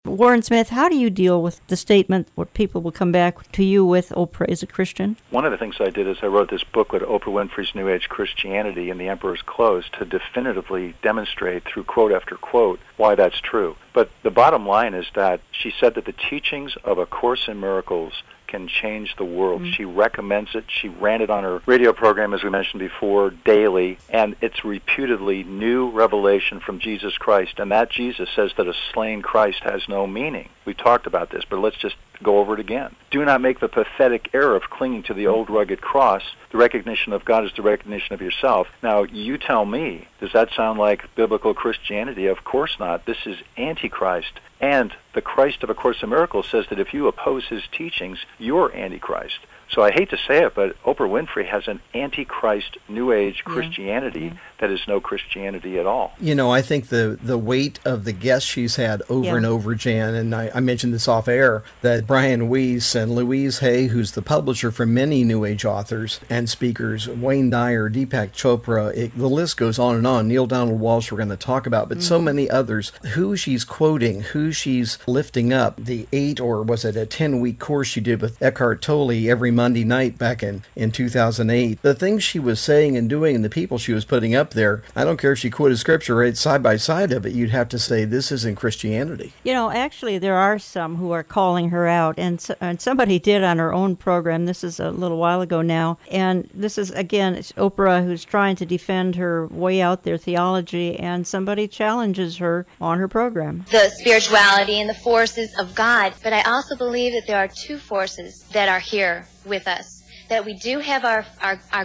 Warren Smith, how do you deal with the statement where people will come back to you with Oprah is a Christian? One of the things I did is I wrote this booklet, Oprah Winfrey's New Age Christianity and the Emperor's Clothes, to definitively demonstrate through quote after quote why that's true. But the bottom line is that she said that the teachings of A Course in Miracles can change the world. She recommends it. She ran it on her radio program, as we mentioned before, daily, and it's reputedly new revelation from Jesus Christ, and that Jesus says that a slain Christ has no meaning. We talked about this, but let's just go over it again. Do not make the pathetic error of clinging to the old rugged cross. The recognition of God is the recognition of yourself. Now, you tell me, does that sound like biblical Christianity? Of course not. This is Antichrist. And the Christ of A Course in Miracles says that if you oppose his teachings, you're Antichrist. So I hate to say it, but Oprah Winfrey has an Antichrist New Age Christianity that is no Christianity at all. You know, I think the weight of the guests she's had over and over, Jan, and I mentioned this off air, that Brian Weiss and Louise Hay, who's the publisher for many New Age authors and speakers, Wayne Dyer, Deepak Chopra, the list goes on and on. Neale Donald Walsch we're going to talk about, but so many others, who she's quoting, who she's lifting up, the 8 or was it a 10-week course she did with Eckhart Tolle every Monday night back in 2008. The things she was saying and doing and the people she was putting up there, I don't care if she quoted scripture right side by side of it, you'd have to say this isn't Christianity. You know, actually there are some who are calling her out, and somebody did on her own program. This is a little while ago now, and this is, again, it's Oprah who's trying to defend her way out there theology, and somebody challenges her on her program. The spirituality and the forces of God, but I also believe that there are two forces that are here with us. That we do have our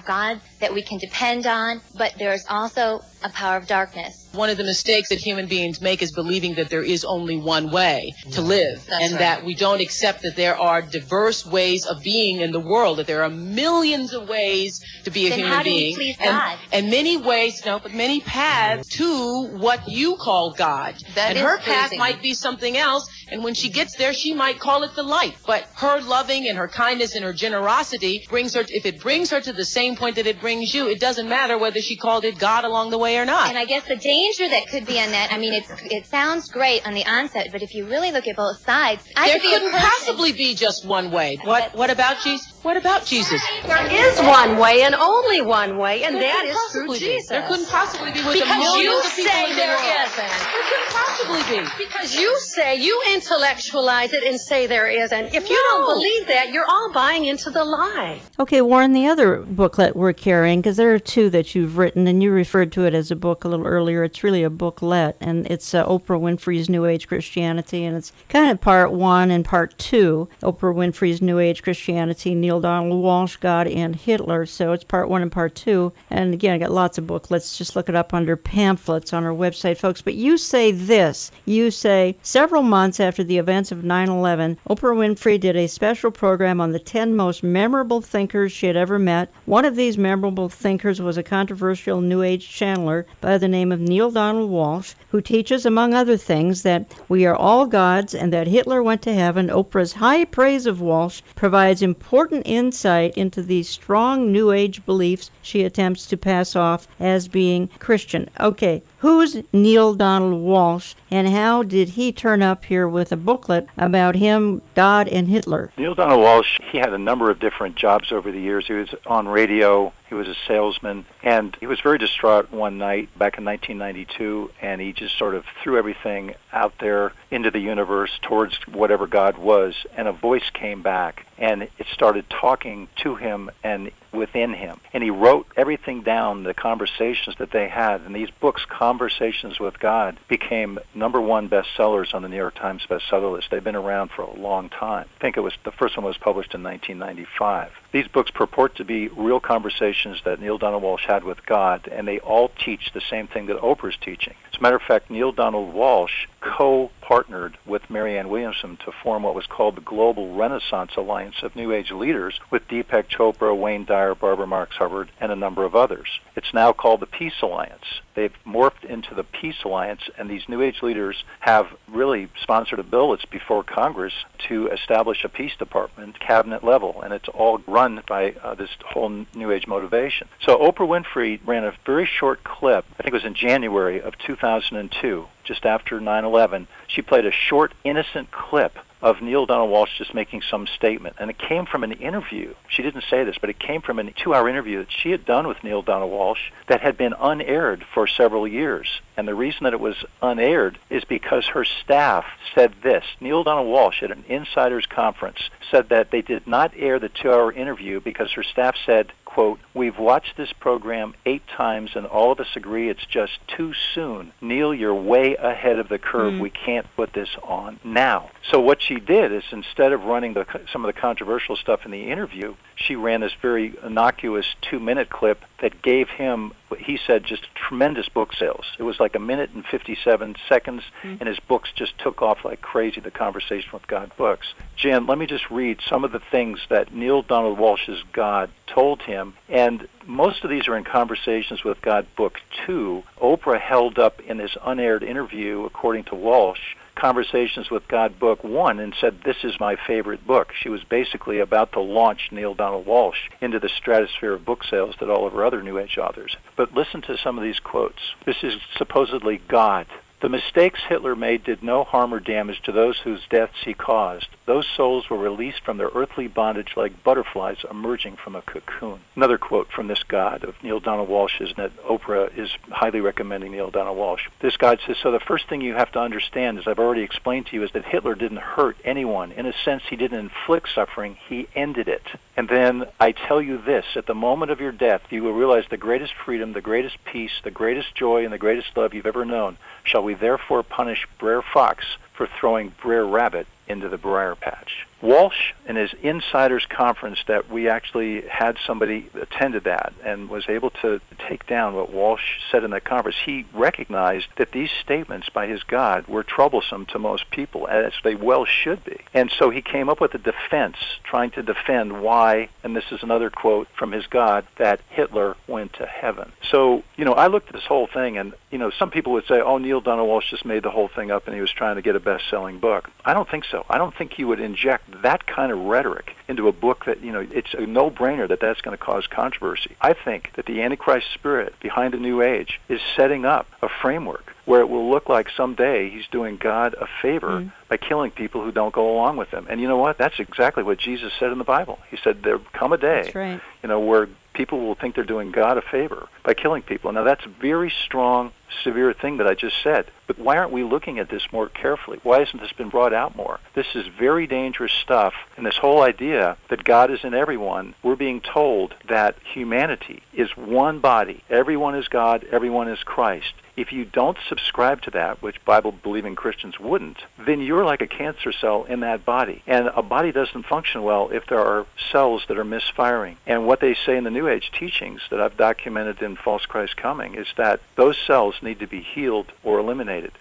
God that we can depend on, but there's also a power of darkness. One of the mistakes that human beings make is believing that there is only one way to live, that we don't accept that there are diverse ways of being in the world, that there are millions of ways to be a human being. Then how do you please God? And many ways, but many paths to what you call God. And her path might be something else, and when she gets there, she might call it the light. But her loving and her kindness and her generosity brings her, if it brings her to the same point that it brings you, it doesn't matter whether she called it God along the way or not. And I guess the danger that could be on that, I mean, it sounds great on the onset, but if you really look at both sides, there couldn't possibly be just one way. What about Jesus? What about Jesus? There is one way and only one way, and that is through Jesus. There couldn't possibly be with because millions of people say in the there world. isn't. There couldn't possibly be. Because you say, you intellectualize it and say there isn't. If you don't believe that, you're all buying into the lie. Okay, Warren, the other booklet we're carrying, because there are two that you've written, and you referred to it as a book a little earlier. It's really a booklet, and it's Oprah Winfrey's New Age Christianity, and it's kind of part 1 and part 2. Oprah Winfrey's New Age Christianity, Neale Donald Walsch, God and Hitler. So it's part 1 and part 2. And again, I got lots of booklets. Just look it up under pamphlets on our website, folks. But you say this. You say, several months after the events of 9/11, Oprah Winfrey did a special program on the 10 most memorable thinkers she had ever met. One of these memorable thinkers was a controversial New Age channeler by the name of Neale Donald Walsch, who teaches, among other things, that we are all gods and that Hitler went to heaven. Oprah's high praise of Walsch provides important insight into the strong New Age beliefs she attempts to pass off as being Christian. Okay, who's Neale Donald Walsch, and how did he turn up here with a booklet about him, God, and Hitler? Neale Donald Walsch, he had a number of different jobs over the years. He was on radio, he was a salesman, and he was very distraught one night back in 1992, and he just sort of threw everything out there into the universe towards whatever God was, and a voice came back, and it started talking to him and within him. And he wrote everything down, the conversations that they had, and these books, Conversations with God, became #1 bestsellers on the New York Times bestseller list. They've been around for a long time. I think the first one was published in 1995. These books purport to be real conversations that Neale Donald Walsch had with God, and they all teach the same thing that Oprah's teaching. As a matter of fact, Neale Donald Walsch co-partnered with Marianne Williamson to form what was called the Global Renaissance Alliance of New Age Leaders with Deepak Chopra, Wayne Dyer, Barbara Marx Hubbard, and a number of others. It's now called the Peace Alliance. They've morphed into the Peace Alliance, and these New Age leaders have really sponsored a bill that's before Congress to establish a peace department, cabinet level, and it's all run run by this whole New Age motivation. So Oprah Winfrey ran a very short clip, I think it was in January of 2002, just after 9/11. She played a short, innocent clip of Neale Donald Walsch just making some statement. And it came from an interview. She didn't say this, but it came from a 2-hour interview that she had done with Neale Donald Walsch that had been unaired for several years. And the reason that it was unaired is because her staff said this. Neale Donald Walsch at an insiders conference said that they did not air the 2-hour interview because her staff said, quote, "We've watched this program 8 times and all of us agree it's just too soon. Neale, you're way ahead of the curve. We can't put this on now." So what she did is instead of running some of the controversial stuff in the interview, she ran this very innocuous 2-minute clip that gave him, what he said, just tremendous book sales. It was like 1 minute and 57 seconds, and his books just took off like crazy, the Conversation with God books. Jan, let me just read some of the things that Neale Donald Walsch's God told him, and most of these are in Conversations with God Book 2. Oprah held up in this unaired interview, according to Walsch, Conversations with God Book 1 and said, "This is my favorite book." She was basically about to launch Neale Donald Walsch into the stratosphere of book sales that all of her other New Age authors. But listen to some of these quotes. This is supposedly God. "The mistakes Hitler made did no harm or damage to those whose deaths he caused. Those souls were released from their earthly bondage like butterflies emerging from a cocoon." Another quote from this God of Neale Donald Walsch is that Oprah is highly recommending Neale Donald Walsch. This God says, "So the first thing you have to understand, as I've already explained to you, is that Hitler didn't hurt anyone. In a sense, he didn't inflict suffering, he ended it. And then I tell you this, at the moment of your death, you will realize the greatest freedom, the greatest peace, the greatest joy, and the greatest love you've ever known. Shall we therefore punish Brer Fox for throwing Brer Rabbit into the briar patch?" Walsch, in his insiders conference that we actually had somebody attended that and was able to take down what Walsch said in that conference, he recognized that these statements by his God were troublesome to most people, as they well should be. And so he came up with a defense, trying to defend why, and this is another quote from his God, that Hitler went to heaven. So, I looked at this whole thing, and, some people would say, oh, Neale Donald Walsch just made the whole thing up and he was trying to get a best-selling book. I don't think so. I don't think he would inject that kind of rhetoric into a book that, it's a no-brainer that that's going to cause controversy. I think that the Antichrist spirit behind the New Age is setting up a framework where it will look like someday he's doing God a favor by killing people who don't go along with him. And you know what? That's exactly what Jesus said in the Bible. He said there'll come a day, that's right, where people will think they're doing God a favor by killing people. Now, that's a very strong, severe thing that I just said. But why aren't we looking at this more carefully? Why hasn't this been brought out more? This is very dangerous stuff. And this whole idea that God is in everyone, we're being told that humanity is one body. Everyone is God. Everyone is Christ. If you don't subscribe to that, which Bible-believing Christians wouldn't, then you're like a cancer cell in that body. And a body doesn't function well if there are cells that are misfiring. And what they say in the New Age teachings that I've documented in False Christ Coming is that those cells need to be healed or eliminated.